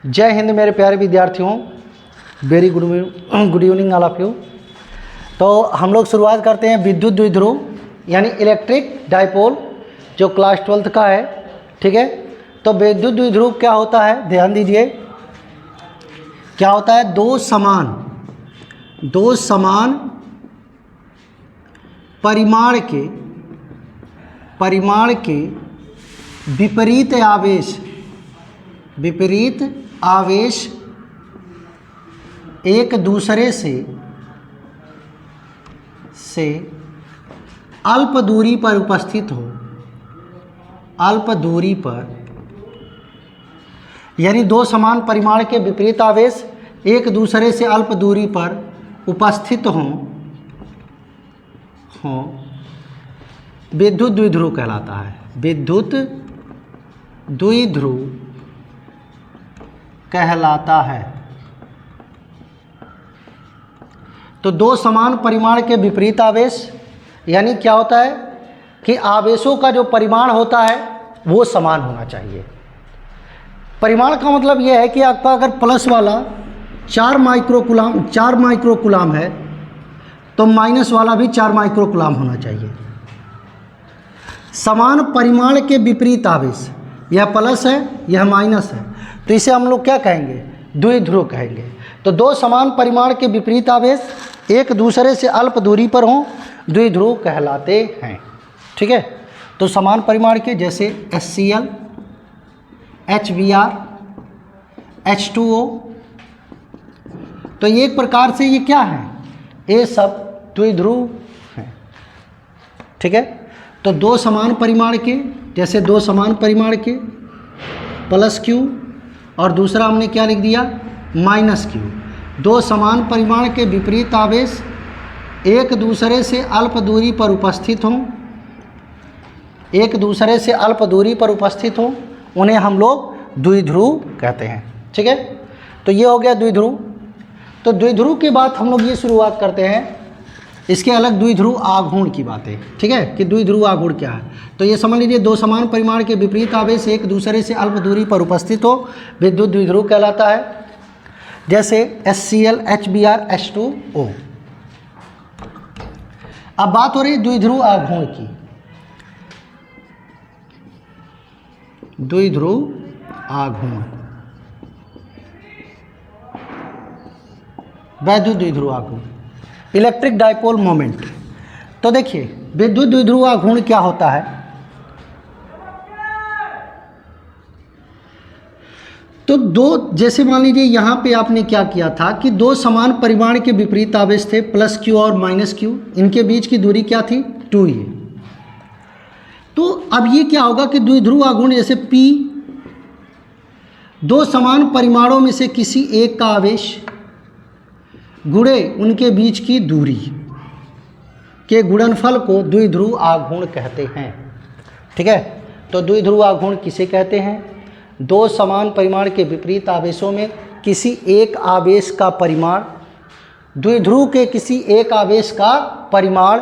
जय हिंद मेरे प्यारे विद्यार्थियों, very good evening all of you. तो हम लोग शुरुआत करते हैं विद्युत द्विध्रुव यानी इलेक्ट्रिक डाइपोल, जो क्लास 12th का है। ठीक है, तो विद्युत द्विध्रुव क्या होता है, ध्यान दीजिए। क्या होता है, दो समान परिमाण के विपरीत आवेश एक दूसरे से अल्प दूरी पर उपस्थित हो। अल्प दूरी पर यानी दो समान परिमाण के विपरीत आवेश एक दूसरे से अल्प दूरी पर उपस्थित हों, विद्युत द्विध्रुव कहलाता है। विद्युत द्विध्रुव कहलाता है। तो दो समान परिमाण के विपरीत आवेश यानी क्या होता है कि आवेशों का जो परिमाण होता है वो समान होना चाहिए। परिमाण का मतलब यह है कि आपका अगर प्लस वाला 4 माइक्रोकुलाम है तो माइनस वाला भी 4 माइक्रोकुलाम होना चाहिए। समान परिमाण के विपरीत आवेश, यह प्लस है यह माइनस है, तो इसे हम लोग क्या कहेंगे, द्विध्रुव कहेंगे। तो दो समान परिमाण के विपरीत आवेश एक दूसरे से अल्प दूरी पर हों, द्विध्रुव कहलाते हैं। ठीक है, तो समान परिमाण के जैसे HCl, HBr, H2O, तो ये एक प्रकार से ये क्या है, ये सब द्विध्रुव हैं। ठीक है, तो दो समान परिमाण के जैसे दो समान परिमाण के +Q और दूसरा हमने क्या लिख दिया -Q। दो समान परिमाण के विपरीत आवेश एक दूसरे से अल्प दूरी पर उपस्थित हों, उन्हें हम लोग द्विध्रुव कहते हैं। ठीक है, तो ये हो गया द्विध्रुव। तो द्विध्रुव के बाद हम लोग ये शुरुआत करते हैं इसके अलग द्विध्रुव आघूर्ण की बातें। ठीक है, कि द्विध्रुव आघूर्ण क्या है। तो ये समझ लीजिए, दो समान परिमाण के विपरीत आवेश एक दूसरे से अल्प दूरी पर उपस्थित हो, विद्युत द्विध्रुव कहलाता है। जैसे HCl, HBr, H2O। अब बात हो रही द्विध्रुव आघूर्ण की। द्विध्रुव आघूर्ण, वैद्युत द्विध्रुव आघूर्ण, इलेक्ट्रिक डाइपोल मोमेंट। तो देखिए विद्युत द्विध्रुव आघूर्ण क्या होता है। तो दो, जैसे मान लीजिए यहाँ पे आपने क्या किया था कि दो समान परिमाण के विपरीत आवेश थे +Q और -Q, इनके बीच की दूरी क्या थी 2a। तो अब ये क्या होगा कि द्विध्रुव आघूर्ण जैसे P, दो समान परिमाणों में से किसी एक का आवेश गुणे उनके बीच की दूरी के गुणनफल को द्विध्रुव आघूर्ण कहते हैं। ठीक है, तो द्विध्रुव आघूर्ण किसे कहते हैं, दो समान परिमाण के विपरीत आवेशों में किसी एक आवेश का परिमाण, द्विध्रुव के किसी एक आवेश का परिमाण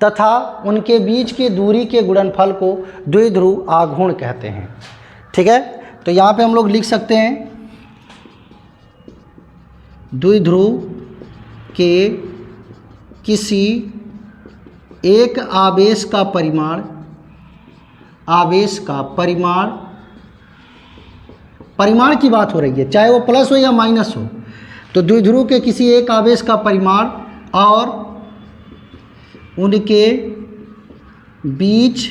तथा उनके बीच की दूरी के गुणनफल को द्विध्रुव आघूर्ण कहते हैं। ठीक है, तो यहाँ पे हम लोग लिख सकते हैं द्विध्रुव के किसी एक आवेश का परिमाण की बात हो रही है, चाहे वो प्लस हो या माइनस हो। तो द्विध्रुव के किसी एक आवेश का परिमाण और उनके बीच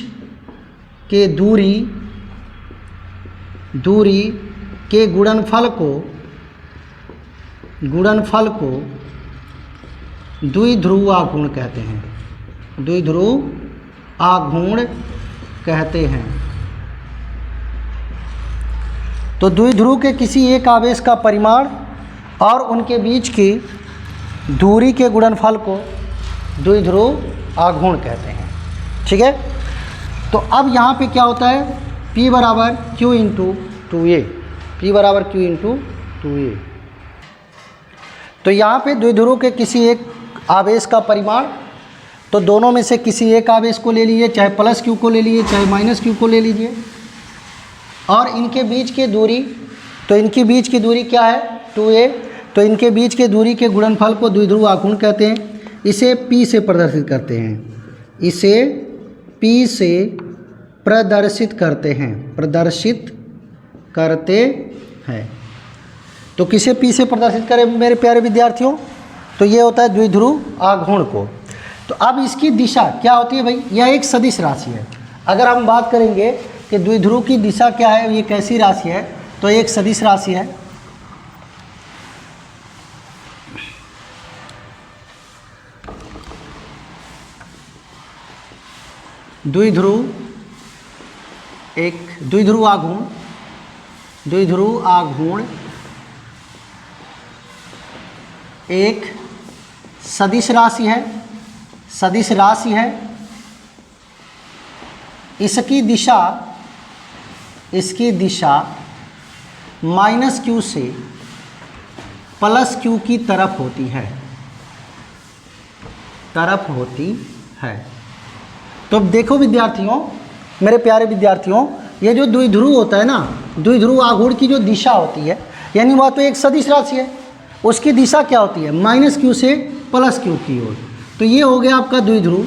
के दूरी के गुणनफल को द्विध्रुव आघूर्ण कहते हैं। द्विध्रुव आघूर्ण कहते हैं। तो द्विध्रुव के किसी एक आवेश का परिमाण और उनके बीच की दूरी के गुणनफल को द्विध्रुव आघूर्ण कहते हैं। ठीक है, तो अब यहाँ पे क्या होता है, P बराबर Q × 2a, P बराबर Q × 2a। तो यहाँ पे द्विध्रुव के किसी एक आवेश का परिमाण, तो दोनों में से किसी एक आवेश को ले लीजिए, चाहे +Q को ले लीजिए चाहे -Q को ले लीजिए, और इनके बीच की दूरी तो इनके बीच की दूरी क्या है 2a। तो इनके बीच के दूरी के गुणनफल को द्विध्रुव आघूर्ण कहते हैं। इसे p से प्रदर्शित करते हैं, इसे p से प्रदर्शित करते हैं। तो किसे p से प्रदर्शित करें मेरे प्यारे विद्यार्थियों? तो ये होता है द्विध्रुव आघूर्ण को। तो अब इसकी दिशा क्या होती है भाई? यह एक सदिश राशि है। अगर हम बात करेंगे कि द्विध्रुव की दिशा क्या है, ये कैसी राशि है, तो एक सदिश राशि है। द्विध्रुव आघूर्ण एक सदिश राशि है। इसकी दिशा -q से +q की तरफ होती है। तो अब देखो विद्यार्थियों, मेरे प्यारे विद्यार्थियों, ये जो द्विध्रुव होता है ना, द्विध्रुव आघूर्ण की जो दिशा होती है, यानी वह तो एक सदिश राशि है, उसकी दिशा क्या होती है? -q से +q की ओर। तो ये हो गया आपका द्विध्रुव,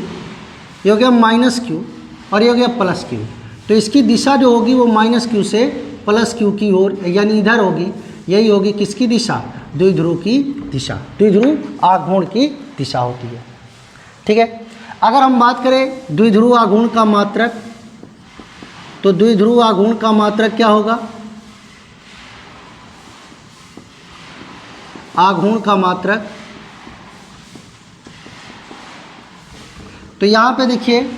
ये हो गया -q और ये हो गया +q। तो इसकी दिशा जो होगी वो -q से +q की ओर, यानी इधर होगी। यही होगी किसकी दिशा? द्विध्रुव की दिशा, द्विध्रुव आघूर्ण की दिशा होती है। ठीक है। अगर हम बात करें द्विध्रुव आघूर्ण का मात्रक, तो द्विध्रुव आघूर्ण का मात्रक क्या होगा? आघूर्ण का मात्रक, तो यहाँ पे देखिए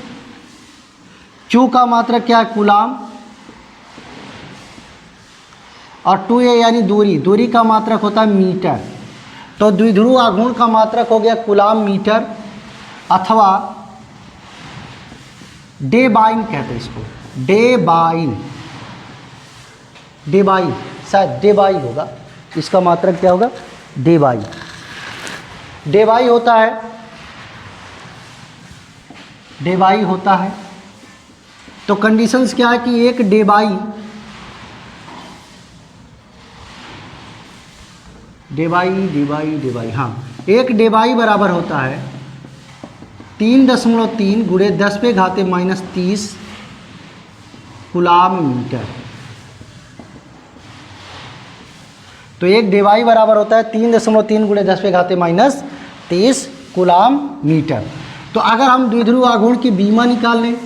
Q का मात्रक क्या है? कूलाम। और 2a यानी दूरी का मात्रक होता है मीटर। तो द्विध्रुव आघूर्ण का मात्रक हो गया कूलाम मीटर, अथवा डेबाइन कहते हैं इसको, डेबाइन शायद डेबाई होगा, इसका मात्रक क्या होगा? डेबाई होता है। तो कंडीशंस क्या है कि एक डेबाई हाँ, एक डेबाई बराबर होता है 3.3 गुणे 10⁻³ कूलाम मीटर। तो एक डेबाई बराबर होता है 3.3 गुणे 10⁻³ कूलाम मीटर। तो अगर हम द्विध्रुव आघूर्ण की बीमा निकाल लें,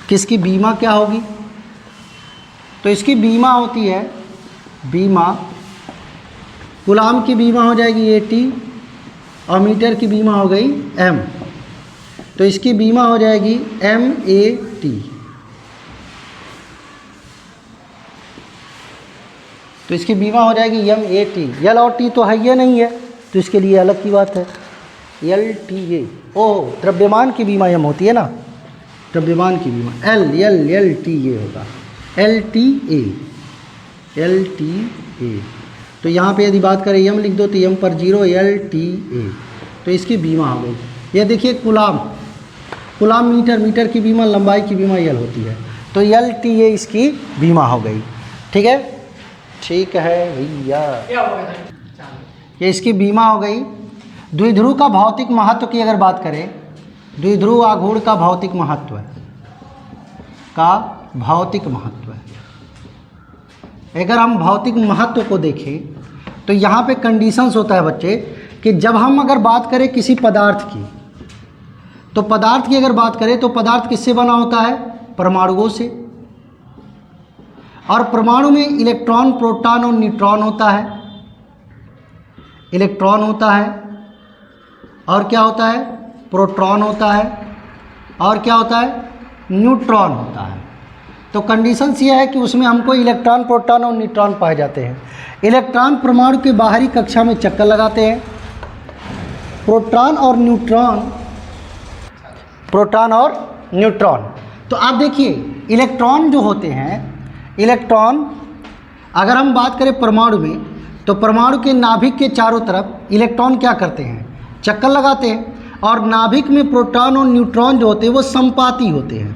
किसकी बीमा क्या होगी? तो इसकी बीमा होती है, कूलाम की बीमा हो जाएगी AT और मीटर की बीमा हो गई M। तो इसकी बीमा हो जाएगी MAT। तो इसकी बीमा हो जाएगी MAT। L और T तो है ये नहीं है, तो इसके लिए अलग की बात है LTA। ओह, द्रव्यमान की बीमा M होती है ना, द्रव्यमान की बीमा LTA होगा, LTA। तो यहाँ पे यदि बात करें M लिख दो तो M पर 0 LTA। तो इसकी बीमा हो गई। ये देखिए कूलाम मीटर की बीमा, लंबाई की बीमा L होती है। तो LTA इसकी बीमा हो गई। ठीक है भैया, ये इसकी बीमा हो गई। द्विध्रुव का भौतिक महत्व की अगर बात करें, द्विध्रुव आघूर्ण का भौतिक महत्व अगर हम भौतिक महत्व को देखें तो यहाँ पे कंडीशंस होता है बच्चे कि जब हम अगर बात करें किसी पदार्थ की, तो पदार्थ की अगर बात करें तो पदार्थ किससे बना होता है? परमाणुओं से। और परमाणु में इलेक्ट्रॉन, प्रोटॉन और न्यूट्रॉन होता है। इलेक्ट्रॉन होता है और क्या होता है? प्रोटॉन होता है और क्या होता है? न्यूट्रॉन होता है। तो कंडीशंस ये है कि उसमें हमको इलेक्ट्रॉन, प्रोटॉन और न्यूट्रॉन पाए जाते हैं। इलेक्ट्रॉन परमाणु के बाहरी कक्षा में चक्कर लगाते हैं। प्रोटॉन और न्यूट्रॉन। तो आप देखिए इलेक्ट्रॉन जो होते हैं, इलेक्ट्रॉन अगर हम बात करें परमाणु में, तो परमाणु के नाभिक के चारों तरफ इलेक्ट्रॉन क्या करते हैं? चक्कर लगाते हैं। और नाभिक में प्रोटॉन और न्यूट्रॉन जो होते हैं वो संपाती होते हैं।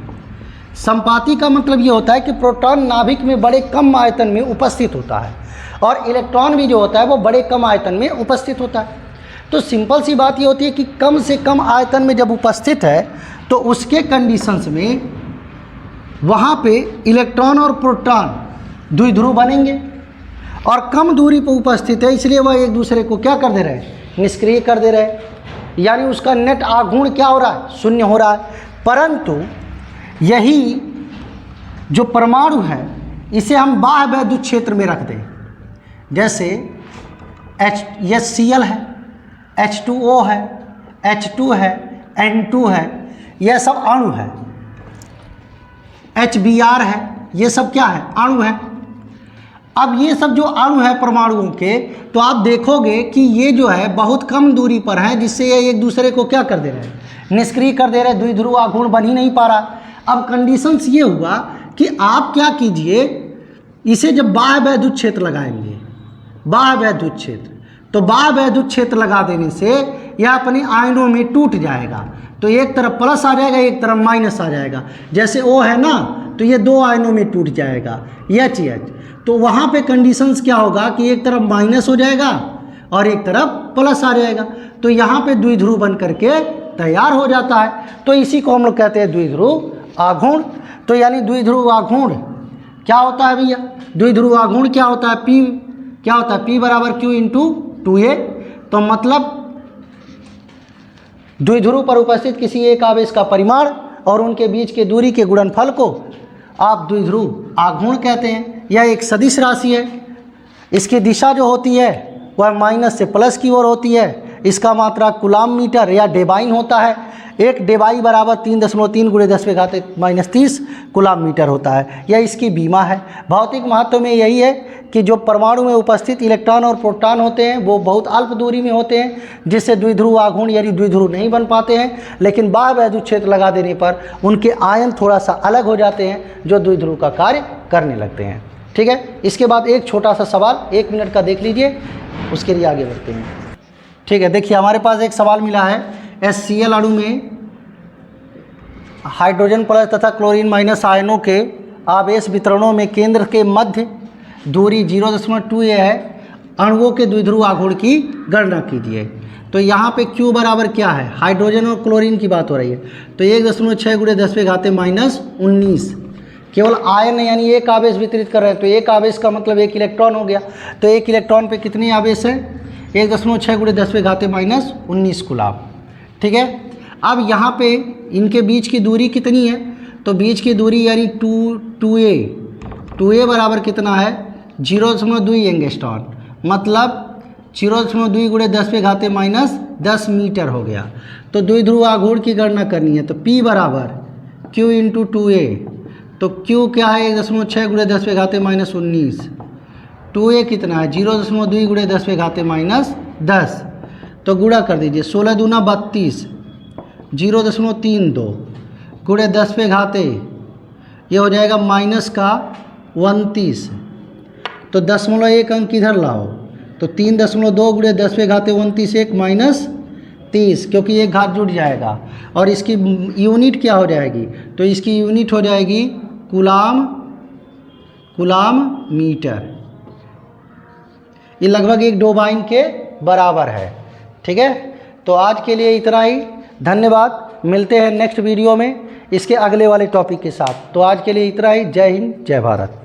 संपाती का मतलब ये होता है कि प्रोटॉन नाभिक में बड़े कम आयतन में उपस्थित होता है और इलेक्ट्रॉन भी जो होता है वो बड़े कम आयतन में उपस्थित होता है। तो सिंपल सी बात ये होती है कि कम से कम आयतन में जब उपस्थित है तो उसके कंडीशंस में वहाँ पे इलेक्ट्रॉन और प्रोटॉन द्विध्रुव बनेंगे, और कम दूरी पर उपस्थित है इसलिए वह एक दूसरे को क्या कर दे रहे हैं, निष्क्रिय कर दे रहे हैं, यानी उसका नेट आघूर्ण क्या हो रहा है, शून्य हो रहा है। परंतु यही जो परमाणु है इसे हम बाह्य वैद्युत क्षेत्र में रख दें, जैसे HCl है, H2O है, H2 है, N2 है, यह सब अणु है, HBr है, ये सब क्या है, अणु है। अब ये सब जो अणु है परमाणुओं के, तो आप देखोगे कि ये जो है बहुत कम दूरी पर है, जिससे ये एक दूसरे को क्या कर दे रहे हैं, निष्क्रिय कर दे रहे हैं, द्विध्रुव आघूर्ण बन ही नहीं पा रहा। अब कंडीशंस ये हुआ कि आप क्या कीजिए, इसे जब बाह्य वैद्युत क्षेत्र लगाएंगे, बाह्य वैद्युत क्षेत्र, तो बाह्य वैद्युत क्षेत्र लगा देने से यह अपने आयनों में टूट जाएगा, तो एक तरफ प्लस आ जाएगा, एक तरफ माइनस आ जाएगा। जैसे O है ना, तो ये दो आयनों में टूट जाएगा, H, तो वहाँ पे कंडीशंस क्या होगा कि एक तरफ माइनस हो जाएगा और एक तरफ प्लस आ जाएगा, तो यहाँ पे द्विध्रुव बन करके तैयार हो जाता है। तो इसी को हम लोग कहते हैं द्विध्रुव आघूर्ण। तो यानी द्विध्रुव आघूर्ण क्या होता है भैया, द्विध्रुव आघूर्ण क्या होता है, P क्या होता है, P बराबर Q इंटू 2a। तो मतलब द्विध्रुव पर उपस्थित किसी एक आवेश का परिमाण और उनके बीच के दूरी के गुणनफल को आप द्विध्रुव आघूर्ण कहते हैं। यह एक सदिश राशि है, इसकी दिशा जो होती है वह माइनस से प्लस की ओर होती है। इसका मात्रा कूलाम मीटर या डेबाइन होता है। एक डेबाई बराबर 3.3 × 10⁻³ कूलाम मीटर होता है। यह इसकी बीमा है। भौतिक महत्व में यही है कि जो परमाणु में उपस्थित इलेक्ट्रॉन और प्रोटॉन होते हैं वो बहुत अल्प दूरी में होते हैं, जिससे द्विध्रुव आघूर्ण यानी द्विध्रुव नहीं बन पाते हैं, लेकिन बाह्य वैद्युत क्षेत्र लगा देने पर उनके आयन थोड़ा सा अलग हो जाते हैं जो द्विध्रुव का कार्य करने लगते हैं। ठीक है, इसके बाद एक छोटा सा सवाल 1 मिनट का देख लीजिए, उसके लिए आगे बढ़ते हैं। ठीक है, देखिए हमारे पास एक सवाल मिला है, HCl अणु में हाइड्रोजन प्लस तथा क्लोरीन माइनस आयनों के आवेश वितरणों में केंद्र के मध्य दूरी 0.2a है, अणुओं के द्विध्रुव आघूर्ण की गणना कीजिए। तो यहाँ पे Q बराबर क्या है, हाइड्रोजन और क्लोरीन की बात हो रही है, तो 1.6 × 10⁻19 केवल आयन यानी एक आवेश वितरित कर रहे हैं, तो एक आवेश का मतलब एक इलेक्ट्रॉन हो गया। तो एक इलेक्ट्रॉन पे कितने आवेश हैं, 1.6 × 10⁻19 कूलाम। ठीक है, अब यहाँ पे इनके बीच की दूरी कितनी है, तो बीच की दूरी यानी 2a बराबर कितना है, 0.2 एंगस्ट्रॉन, मतलब 0.2 × 10⁻10 मीटर हो गया। तो द्विध्रुव आघूर्ण की गणना करनी है, तो P बराबर Q इंटू 2a, तो Q क्या है 1.6 × 10⁻19, 2a कितना है 0.2 × 10⁻10, तो गुणा कर दीजिए, 16 दूना 32, 0.32 × 10⁻, ये हो जाएगा माइनस का 29, तो 0.1 अंक इधर लाओ, तो 3.2 × 10⁻29 1 -30, क्योंकि एक घात जुड़ जाएगा। और इसकी यूनिट क्या हो जाएगी, तो इसकी यूनिट हो जाएगी कूलाम मीटर। ये लगभग एक डेबाइन के बराबर है। ठीक है, तो आज के लिए इतना ही, धन्यवाद। मिलते हैं नेक्स्ट वीडियो में इसके अगले वाले टॉपिक के साथ। तो आज के लिए इतना ही, जय हिंद जय भारत।